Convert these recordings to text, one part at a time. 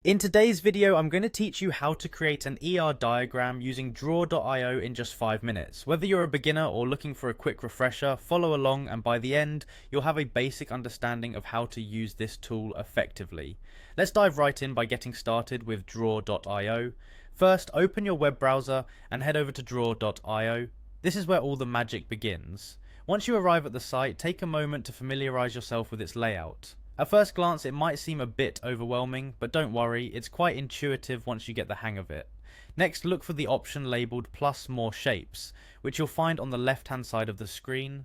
In today's video, I'm going to teach you how to create an ER diagram using draw.io in just 5 minutes. Whether you're a beginner or looking for a quick refresher, follow along and by the end, you'll have a basic understanding of how to use this tool effectively. Let's dive right in by getting started with draw.io. First, open your web browser and head over to draw.io. This is where all the magic begins. Once you arrive at the site, take a moment to familiarize yourself with its layout. At first glance it might seem a bit overwhelming, but don't worry, it's quite intuitive once you get the hang of it. Next, look for the option labelled plus more shapes, which you'll find on the left hand side of the screen.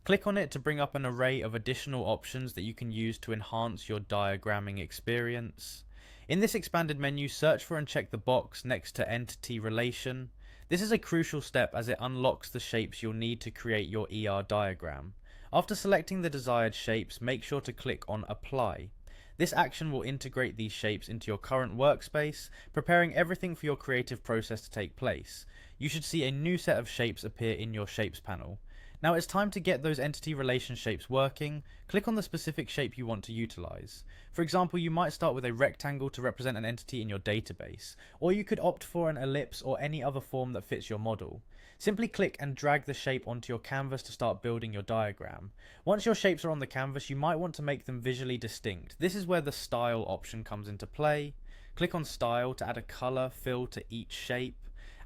Click on it to bring up an array of additional options that you can use to enhance your diagramming experience. In this expanded menu, search for and check the box next to entity relation. This is a crucial step as it unlocks the shapes you'll need to create your ER diagram. After selecting the desired shapes, make sure to click on Apply. This action will integrate these shapes into your current workspace, preparing everything for your creative process to take place. You should see a new set of shapes appear in your Shapes panel. Now it's time to get those entity relation shapes working. Click on the specific shape you want to utilize. For example, you might start with a rectangle to represent an entity in your database, or you could opt for an ellipse or any other form that fits your model. Simply click and drag the shape onto your canvas to start building your diagram. Once your shapes are on the canvas, you might want to make them visually distinct. This is where the style option comes into play. Click on style to add a color fill to each shape.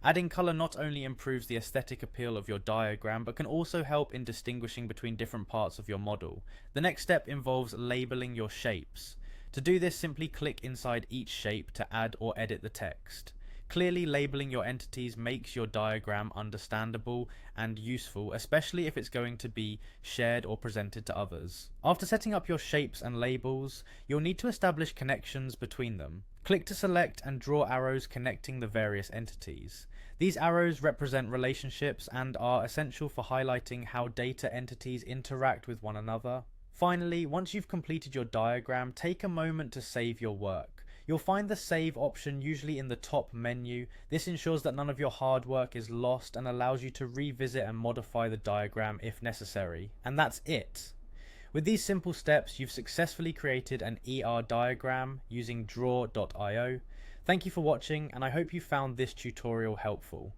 Adding color not only improves the aesthetic appeal of your diagram, but can also help in distinguishing between different parts of your model. The next step involves labeling your shapes. To do this, simply click inside each shape to add or edit the text. Clearly labeling your entities makes your diagram understandable and useful, especially if it's going to be shared or presented to others. After setting up your shapes and labels, you'll need to establish connections between them. Click to select and draw arrows connecting the various entities. These arrows represent relationships and are essential for highlighting how data entities interact with one another. Finally, once you've completed your diagram, take a moment to save your work. You'll find the save option usually in the top menu. This ensures that none of your hard work is lost and allows you to revisit and modify the diagram if necessary. And that's it. With these simple steps, you've successfully created an ER diagram using draw.io. Thank you for watching, and I hope you found this tutorial helpful.